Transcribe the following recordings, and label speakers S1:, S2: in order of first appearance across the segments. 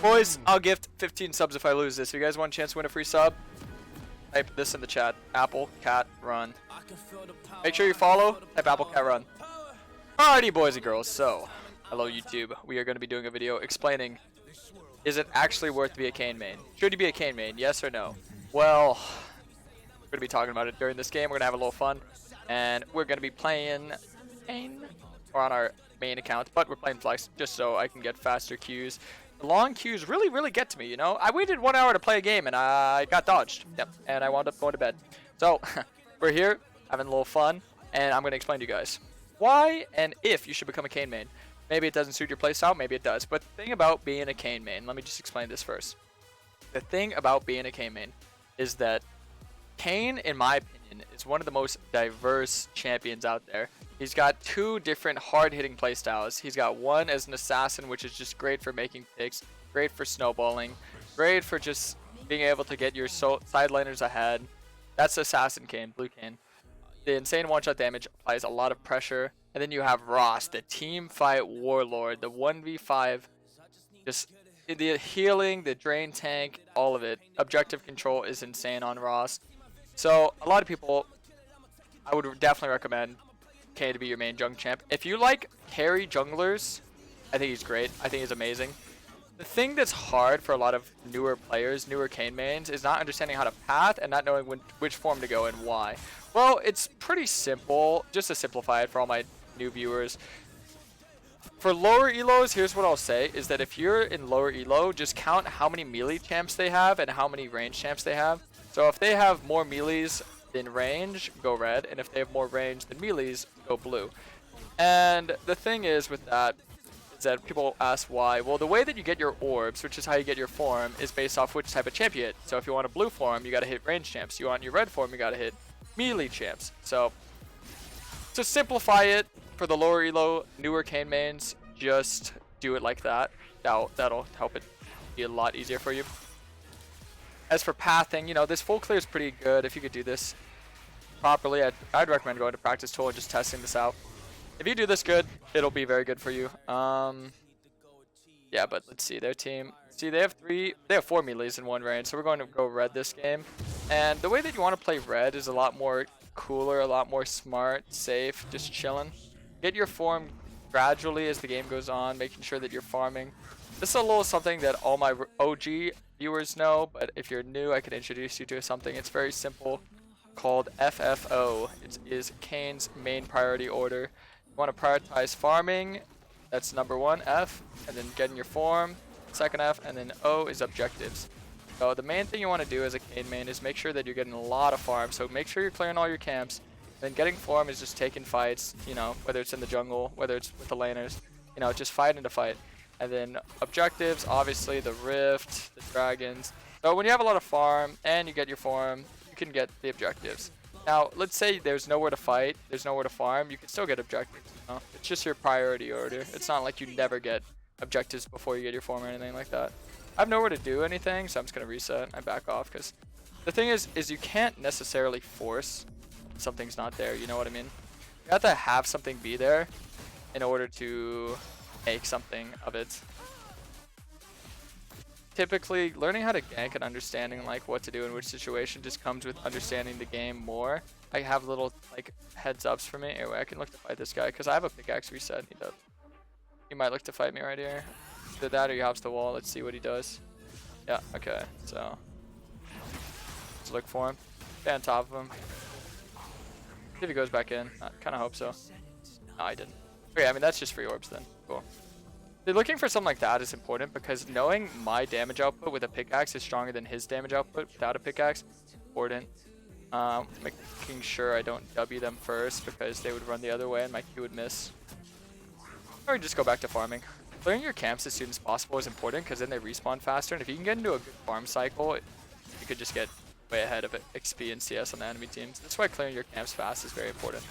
S1: Boys, I'll gift 15 subs if I lose this. If you guys want a chance to win a free sub, type this in the chat. Apple Cat Run. Make sure you follow. Type Apple Cat Run. Alrighty, boys and girls. So, hello YouTube. We are going to be doing a video explaining, is it actually worth to be a Kayn main? Should you be a Kayn main? Yes or no? Well, we're going to be talking about it during this game. We're going to have a little fun. And we're going to be playing Kayn, or on our main account, but we're playing Flex just so I can get faster queues. The long queues really get to me, you know? I waited 1 hour to play a game and I got dodged. Yep, and I wound up going to bed. So, we're here, having a little fun, and I'm going to explain to you guys why and if you should become a Kayn main. Maybe it doesn't suit your playstyle, maybe it does. But the thing about being a Kayn main, let me just explain this first. The thing about being a Kayn main is that Kayn, in my opinion, is one of the most diverse champions out there. He's got 2 different hard-hitting playstyles. He's got one as an assassin, which is just great for making picks, great for snowballing, great for just being able to get your side laners ahead. That's Assassin Kayn, Blue Kayn. The insane one-shot damage applies a lot of pressure. And then you have Ross, the team fight warlord, the 1v5, just the healing, the drain tank, all of it. Objective control is insane on Ross. So a lot of people, I would definitely recommend Kayn to be your main jungle champ. If you like carry junglers, I think he's great. I think he's amazing. The thing that's hard for a lot of newer players, newer Kayn mains, is not understanding how to path and not knowing which form to go and why. Well, it's pretty simple. Just to simplify it for all my new viewers. For lower elos, here's what I'll say, is that if you're in lower elo, just count how many melee champs they have and how many range champs they have. So if they have more melees than range, go red, and if they have more range than melees, go blue. And the thing is with that, is that people ask why. Well, the way that you get your orbs, which is how you get your form, is based off which type of champ you hit. So if you want a blue form, you gotta hit range champs. You want your red form, you gotta hit melee champs. So to simplify it, for the lower elo, newer Kayn mains, just do it like that. That'll help it be a lot easier for you. As for pathing, you know, this full clear is pretty good. If you could do this properly, I'd recommend going to practice tool and just testing this out. If you do this good, it'll be very good for you. Yeah, but let's see their team. See, they have 4 melees in 1 range, so we're going to go red this game. And the way that you want to play red is a lot more cooler, a lot more smart, safe, just chilling. Get your form gradually as the game goes on, making sure that you're farming. This is a little something that all my OG viewers know, but if you're new, I can introduce you to something. It's very simple, called FFO. It is Kayn's main priority order. You want to prioritize farming, that's number 1, F, and then getting your form, second F, and then O is objectives. So the main thing you want to do as a Kayn main is make sure that you're getting a lot of farm. So make sure you're clearing all your camps. Then getting form is just taking fights, you know, whether it's in the jungle, whether it's with the laners, you know, just fighting to fight. And then objectives, obviously the rift, the dragons. So when you have a lot of farm and you get your form, you can get the objectives. Now, let's say there's nowhere to fight, there's nowhere to farm, you can still get objectives, you know? It's just your priority order. It's not like you never get objectives before you get your form or anything like that. I have nowhere to do anything, so I'm just going to reset and back off, because the thing is you can't necessarily force something's not there, you know what I mean? You have to have something be there in order to make something of it. Typically, learning how to gank and understanding like what to do in which situation just comes with understanding the game more. I have little like heads ups for me. Anyway, I can look to fight this guy because I have a pickaxe reset. He does. He might look to fight me right here. Either that or he hops the wall. Let's see what he does. Yeah, okay. So let's look for him. Stay on top of him. See if he goes back in. I kind of hope so. No, I didn't. Okay, I mean, that's just free orbs then. Cool. Looking for something like that is important because knowing my damage output with a pickaxe is stronger than his damage output without a pickaxe is important. Making sure I don't W them first because they would run the other way and my Q would miss. Or just go back to farming. Clearing your camps as soon as possible is important because then they respawn faster, and if you can get into a good farm cycle, you could just get way ahead of XP and CS on the enemy teams. That's why clearing your camps fast is very important.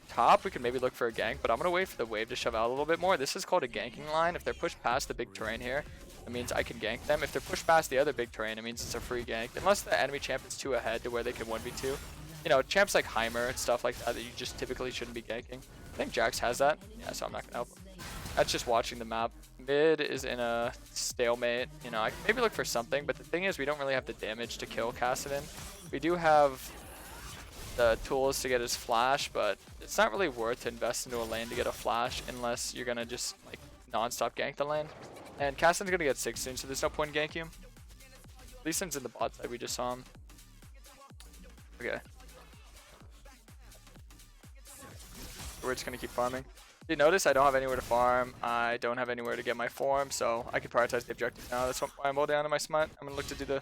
S1: Top, we could maybe look for a gank, but I'm going to wait for the wave to shove out a little bit more. This is called a ganking line. If they're pushed past the big terrain here, it means I can gank them. If they're pushed past the other big terrain, it means it's a free gank. Unless the enemy champ is too ahead to where they can 1v2. You know, champs like Heimer and stuff like that that you just typically shouldn't be ganking. I think Jax has that. Yeah, so I'm not going to help him. That's just watching the map. Mid is in a stalemate. You know, I can maybe look for something, but the thing is we don't really have the damage to kill Kassadin. We do have the tools to get his flash, but it's not really worth to invest into a lane to get a flash unless you're gonna just like non-stop gank the lane. And Kassadin's gonna get 16, so there's no point in ganking him. Lee Sin's in the bot side, we just saw him. Okay. We're just gonna keep farming. You notice I don't have anywhere to farm. I don't have anywhere to get my form, so I can prioritize the objective now. That's why I'm holding on to my smut. I'm gonna look to do the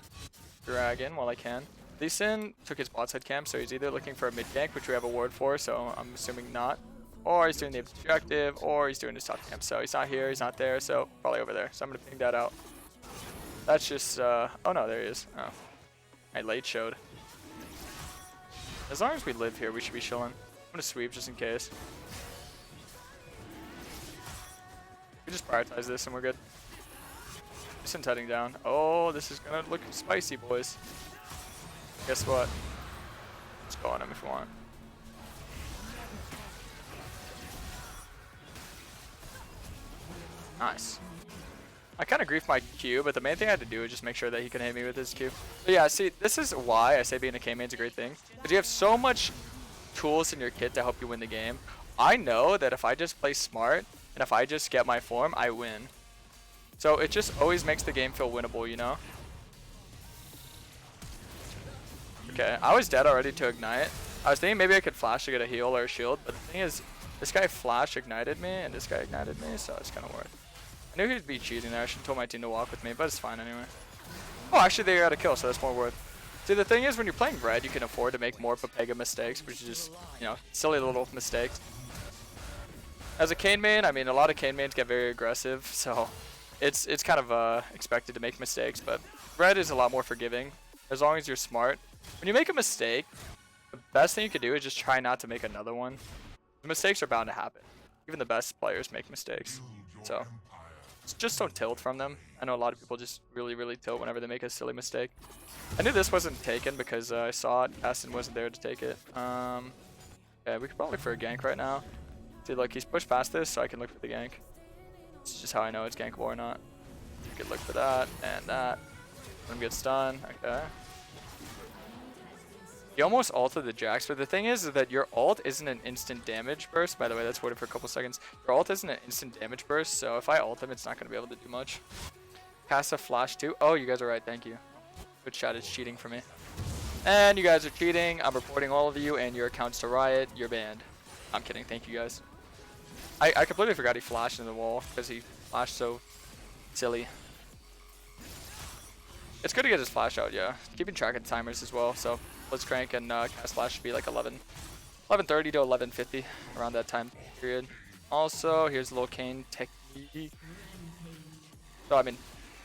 S1: dragon while I can. Lee Sin took his bot side camp, so he's either looking for a mid gank, which we have a ward for, so I'm assuming not, or he's doing the objective, or he's doing his top camp. So he's not here, he's not there, so probably over there. So I'm gonna ping that out. That's just oh no, there he is. Oh, I late showed. As long as we live here, we should be chilling. I'm gonna sweep just in case. We just prioritize this and we're good. Just heading down. Oh, this is gonna look spicy, boys. Guess what? Let's go on him if we want. Nice. I kind of griefed my Q, but the main thing I had to do is just make sure that he can hit me with his Q. But yeah, see, this is why I say being a Kayn main is a great thing. Because you have so much tools in your kit to help you win the game. I know that if I just play smart, and if I just get my form, I win. So it just always makes the game feel winnable, you know? Okay, I was dead already to ignite. I was thinking maybe I could flash to get a heal or a shield, but the thing is, this guy flash ignited me, and this guy ignited me, so it's kind of worth. I knew he'd be cheating there. I should have told my team to walk with me, but it's fine anyway. Oh, actually they got a kill, so that's more worth. See, the thing is, when you're playing red, you can afford to make more Papega mistakes, which is just, you know, silly little mistakes. As a Kayn main, I mean, a lot of Kayn mains get very aggressive, so it's kind of expected to make mistakes, but red is a lot more forgiving, as long as you're smart. When you make a mistake, the best thing you can do is just try not to make another one. The mistakes are bound to happen. Even the best players make mistakes, so just don't tilt from them. I know a lot of people just really tilt whenever they make a silly mistake. I knew this wasn't taken because I saw it. Aston wasn't there to take it. Yeah, we could probably look for a gank right now. See, look, he's pushed past this, so I can look for the gank. It's just how I know it's gankable or not. You could look for that and that. Let him get stunned. Okay. He almost ulted the Jax, but the thing is that your ult isn't an instant damage burst. By the way, that's worded for a couple seconds. Your ult isn't an instant damage burst, so if I ult him, it's not going to be able to do much. Cast a flash too. Oh, you guys are right. Thank you. Good shot is cheating for me. And you guys are cheating. I'm reporting all of you and your accounts to Riot. You're banned. I'm kidding. Thank you guys. I completely forgot he flashed into the wall because he flashed so silly. It's good to get his flash out, yeah. Keeping track of the timers as well, so Blitzcrank and cast flash should be like 11:30 to 11:50 around that time period. Also, here's a little Kayn technique. So I mean,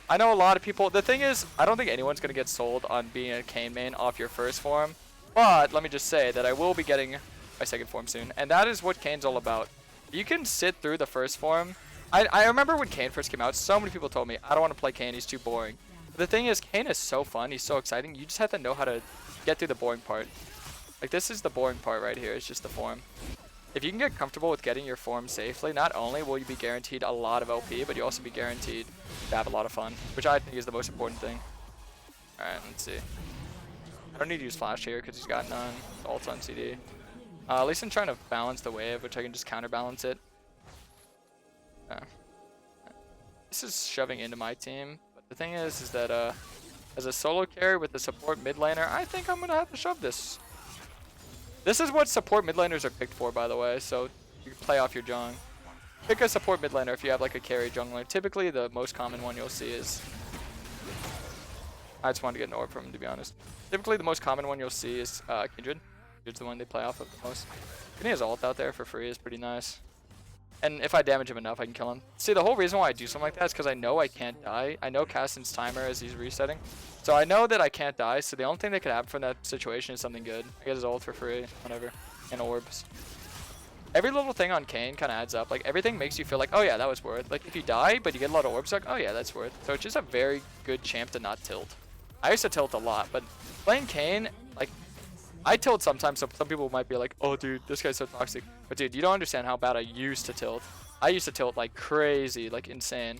S1: I know a lot of people. The thing is, I don't think anyone's gonna get sold on being a Kayn main off your first form. But let me just say that I will be getting my second form soon, and that is what Kayn's all about. You can sit through the first form. I remember when Kayn first came out, so many people told me, I don't want to play Kayn, he's too boring. But the thing is, Kayn is so fun, he's so exciting, you just have to know how to get through the boring part. Like, this is the boring part right here, it's just the form. If you can get comfortable with getting your form safely, not only will you be guaranteed a lot of LP, but you'll also be guaranteed to have a lot of fun, which I think is the most important thing. Alright, let's see. I don't need to use flash here because he's got none. Ult's on CD. At least I'm trying to balance the wave, which I can just counterbalance it. This is shoving into my team, but the thing is that as a solo carry with the support mid laner, I think I'm gonna have to shove this. This is what support mid laners are picked for, by the way, so you can play off your jung. Pick a support mid laner if you have like a carry jungler. Typically, the most common one you'll see is. I just wanted to get an orb from him, to be honest. Typically, the most common one you'll see is Kindred. Kindred's the one they play off of the most. Getting his ult out there for free is pretty nice. And if I damage him enough, I can kill him. See, the whole reason why I do something like that is because I know I can't die. I know Kassadin's timer as he's resetting. So I know that I can't die, so the only thing that could happen from that situation is something good. I get his ult for free, whatever, and orbs. Every little thing on Kayn kind of adds up. Like, everything makes you feel like, oh yeah, that was worth. Like, if you die, but you get a lot of orbs, like, oh yeah, that's worth. So it's just a very good champ to not tilt. I used to tilt a lot, but playing Kayn, like, I tilt sometimes, so some people might be like, oh dude, this guy's so toxic. But dude, you don't understand how bad I used to tilt. I used to tilt like crazy, like insane.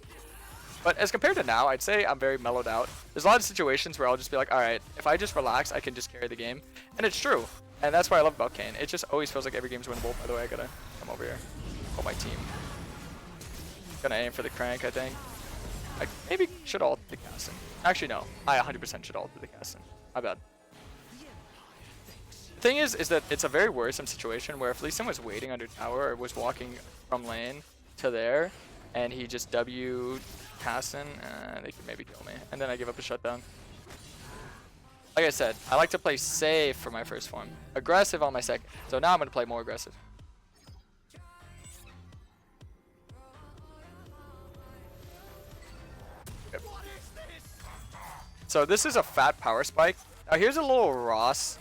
S1: But as compared to now, I'd say I'm very mellowed out. There's a lot of situations where I'll just be like, alright, if I just relax, I can just carry the game. And it's true. And that's what I love about Kayn. It just always feels like every game's winnable. By the way, I gotta come over here. Hold my team. Gonna aim for the crank, I think. I maybe should ult the Kayn. Actually, no. I 100% should ult the Kayn. My bad. The thing is that it's a very worrisome situation where if Lee Sin was waiting under tower or was walking from lane to there, and he just W Kayn, they could maybe kill me. And then I give up a shutdown. Like I said, I like to play safe for my first form. Aggressive on my second. So now I'm going to play more aggressive. Yep. So this is a fat power spike. Now here's a little Ross.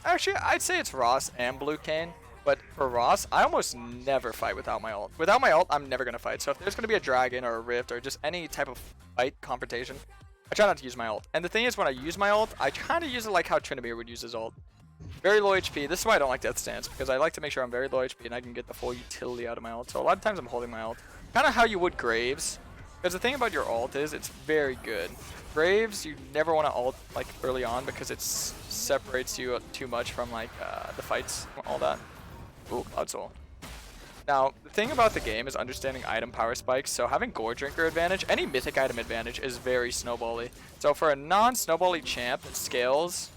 S1: Actually, I'd say it's Ross and Blue Kayn. But for Ross, I almost never fight without my ult. Without my ult, I'm never going to fight. So if there's going to be a dragon or a rift or just any type of fight, confrontation, I try not to use my ult. And the thing is, when I use my ult, I kind of use it like how Tryndamere would use his ult. Very low HP. This is why I don't like Death Stance, because I like to make sure I'm very low HP and I can get the full utility out of my ult. So a lot of times I'm holding my ult. Kind of how you would Graves. Because the thing about your ult is it's very good. Graves, you never want to ult like early on because it separates you too much from like the fights, all that. Ooh, Cloud Soul. Now, the thing about the game is understanding item power spikes. So having Gore Drinker advantage, any mythic item advantage is very snowbally. So for a non-snowbally champ that scales,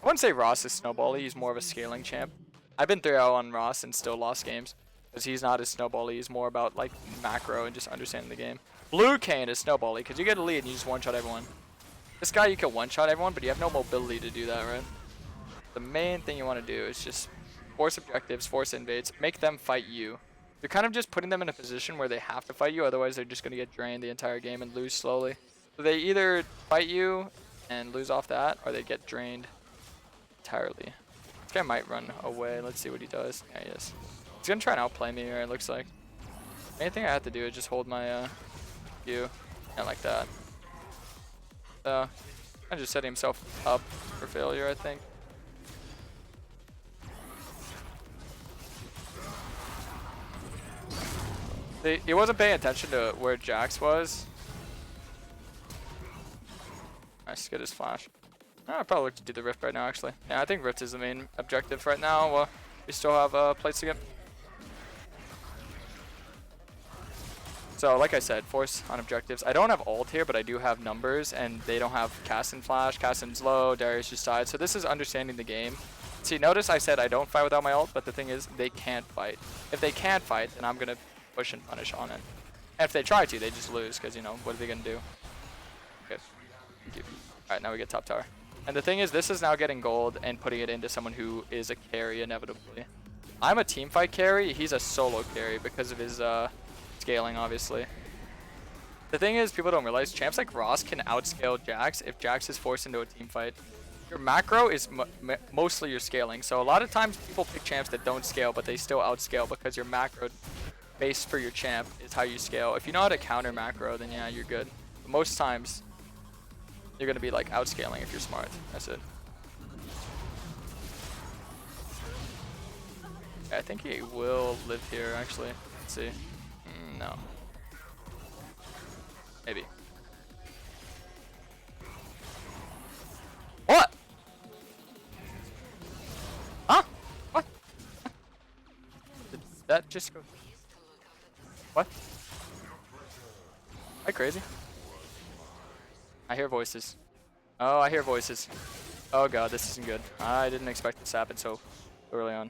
S1: I wouldn't say Ross is snowbally, he's more of a scaling champ. I've been 3-0 on Ross and still lost games. Because he's not as snowbally, he's more about like macro and just understanding the game. Blue Kayn is snowbally, because you get a lead and you just one-shot everyone. This guy you can one-shot everyone, but you have no mobility to do that, right? The main thing you want to do is just force objectives, force invades, make them fight you. You're kind of just putting them in a position where they have to fight you, otherwise they're just going to get drained the entire game and lose slowly. So they either fight you and lose off that, or they get drained entirely. This guy might run away. Let's see what he does. Yeah, he is. He's going to try and outplay me here, it looks like. The main thing I have to do is just hold my Q. Kind of like that. I'm just setting himself up for failure, I think. He wasn't paying attention to where Jax was. Nice, get his flash. I'd probably look to do the Rift right now, actually. Yeah, I think Rift is the main objective right now. We still have plates to get. So, like I said, force on objectives. I don't have ult here, but I do have numbers, and they don't have Kayn flash. Kayn's low, Darius just died. So this is understanding the game. See, notice I said I don't fight without my ult, but the thing is, they can't fight. If they can't fight, then I'm going to push and punish on it. And if they try to, they just lose, because, you know, what are they going to do? Okay, thank you. Alright, now we get top tower. And the thing is, this is now getting gold and putting it into someone who is a carry, inevitably. I'm a teamfight carry, he's a solo carry because of his scaling, obviously. The thing is, people don't realize, champs like Ross can outscale Jax if Jax is forced into a team fight. Your macro is mostly your scaling, so a lot of times people pick champs that don't scale, but they still outscale because your macro base for your champ is how you scale. If you know how to counter macro, then yeah, you're good. But most times, you're going to be like outscaling if you're smart. That's it. I think he will live here, actually. Let's see. No. Maybe. What? Huh? What? Did that just go? What? Am I crazy? I hear voices. Oh, I hear voices. Oh god, this isn't good. I didn't expect this to happen so early on.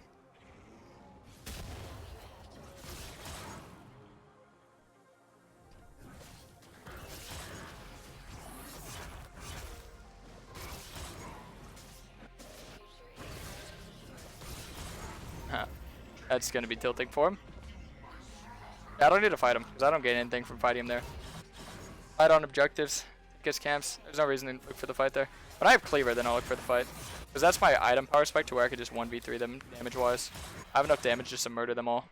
S1: That's going to be tilting for him. Yeah, I don't need to fight him, because I don't gain anything from fighting him there. Fight on objectives, gets camps. There's no reason to look for the fight there. When I have Cleaver, then I'll look for the fight. Because that's my item power spike to where I could just 1v3 them damage-wise. I have enough damage just to murder them all.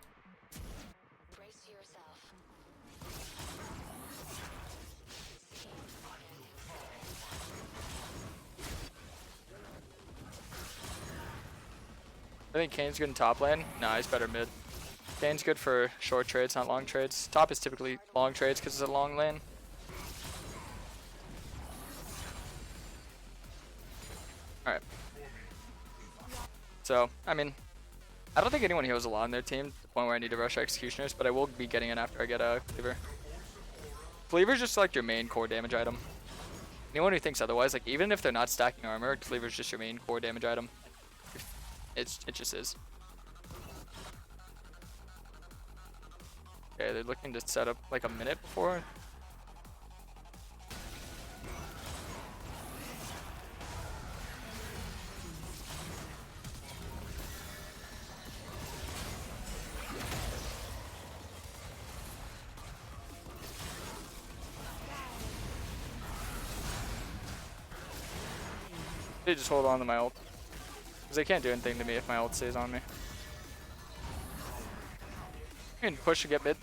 S1: I think Kayn's good in top lane. Nah, he's better mid. Kayn's good for short trades, not long trades. Top is typically long trades because it's a long lane. Alright. So, I mean, I don't think anyone heals a lot on their team to the point where I need to rush Executioners, but I will be getting it after I get a Cleaver. Cleaver's just like your main core damage item. Anyone who thinks otherwise, like even if they're not stacking armor, Cleaver's just your main core damage item. It just is. Okay, they're looking to set up like a minute before. They just hold on to my ult. Because they can't do anything to me if my ult stays on me. I can push to get mid.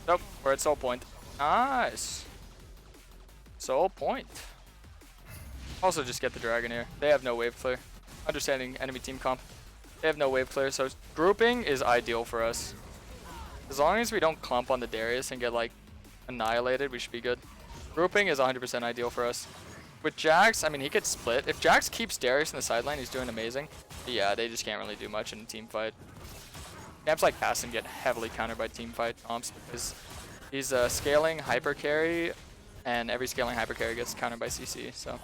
S1: Nope, we're at soul point. Nice. Soul point. Also just get the dragon here. They have no wave clear. Understanding enemy team comp. They have no wave clear, so grouping is ideal for us. As long as we don't clump on the Darius and get like annihilated, we should be good. Grouping is 100% ideal for us. With Jax, I mean, he could split. If Jax keeps Darius in the sideline, he's doing amazing. But yeah, they just can't really do much in a team fight. Camps like Kasten get heavily countered by team fight comps because he's scaling hyper carry, and every scaling hyper carry gets countered by CC. So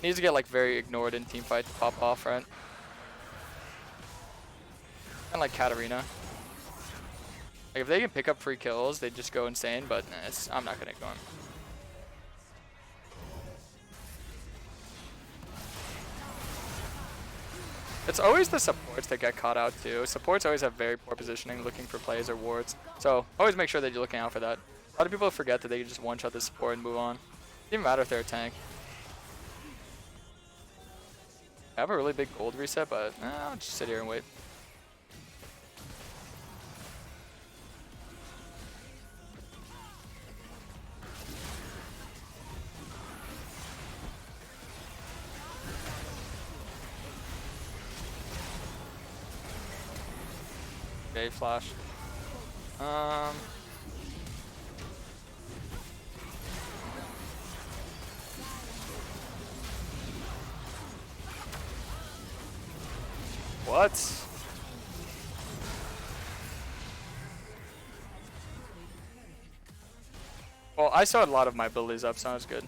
S1: he needs to get like very ignored in team fight to pop off, right? Kind of like Katarina. Like if they can pick up free kills, they just go insane. But nah, I'm not gonna ignore him. It's always the supports that get caught out too. Supports always have very poor positioning, looking for plays or wards. So always make sure that you're looking out for that. A lot of people forget that they can just one-shot the support and move on. Doesn't even matter if they're a tank. I have a really big gold reset, but I'll just sit here and wait. Okay, flash. What? Well, I saw a lot of my abilities up, so that was good.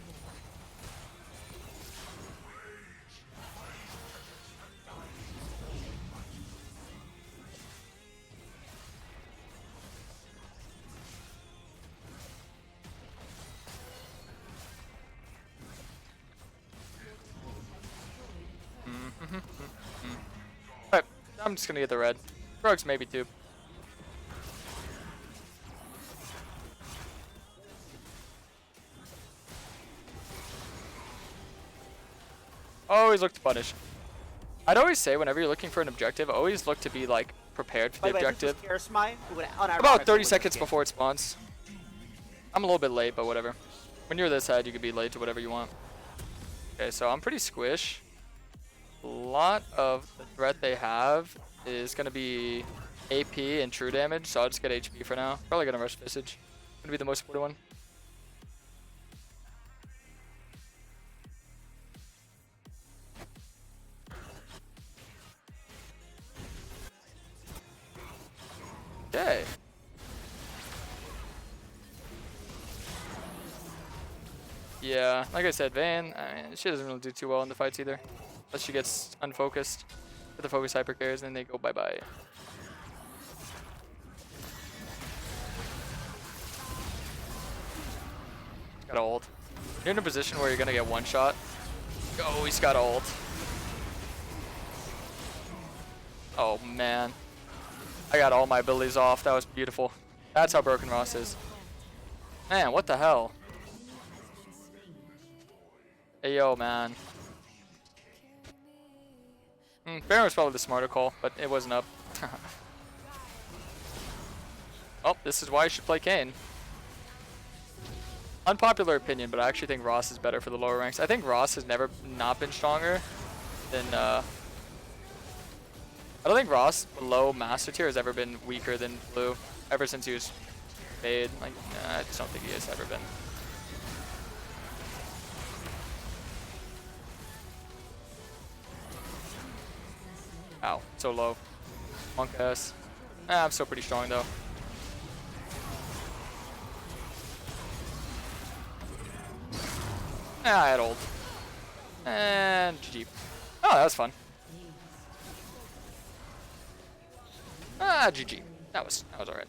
S1: Alright, I'm just gonna get the red. Rogues maybe too. Always look to punish. I'd always say whenever you're looking for an objective, always look to be like prepared for the objective.
S2: Karasmai,
S1: About 30 seconds before it spawns. I'm a little bit late, but whatever. When you're this side, you can be late to whatever you want. Okay, so I'm pretty squish. A lot of the threat they have is going to be AP and true damage, so I'll just get HP for now. Probably going to rush Visage. Going to be the most important one. Okay. Yeah, like I said, Van, she doesn't really do too well in the fights either. Unless she gets unfocused with the focus hyper carries, and then they go bye-bye. Got ult. You're in a position where you're gonna get one shot. Oh, he's got ult. Oh man. I got all my abilities off. That was beautiful. That's how broken Ross is. Man, what the hell? Hey yo, man. Baron was probably the smarter call, but it wasn't up. Oh, this is why you should play Kayn. Unpopular opinion, but I actually think Ross is better for the lower ranks. I think Ross has never not been stronger than I don't think Ross below Master Tier has ever been weaker than Blue ever since he was made. Like, nah, I just don't think he has ever been. Ow, so low. Monk S. Ah, I'm still pretty strong though. Ah, I had ult. And GG. Oh, that was fun. Ah, GG. That was alright.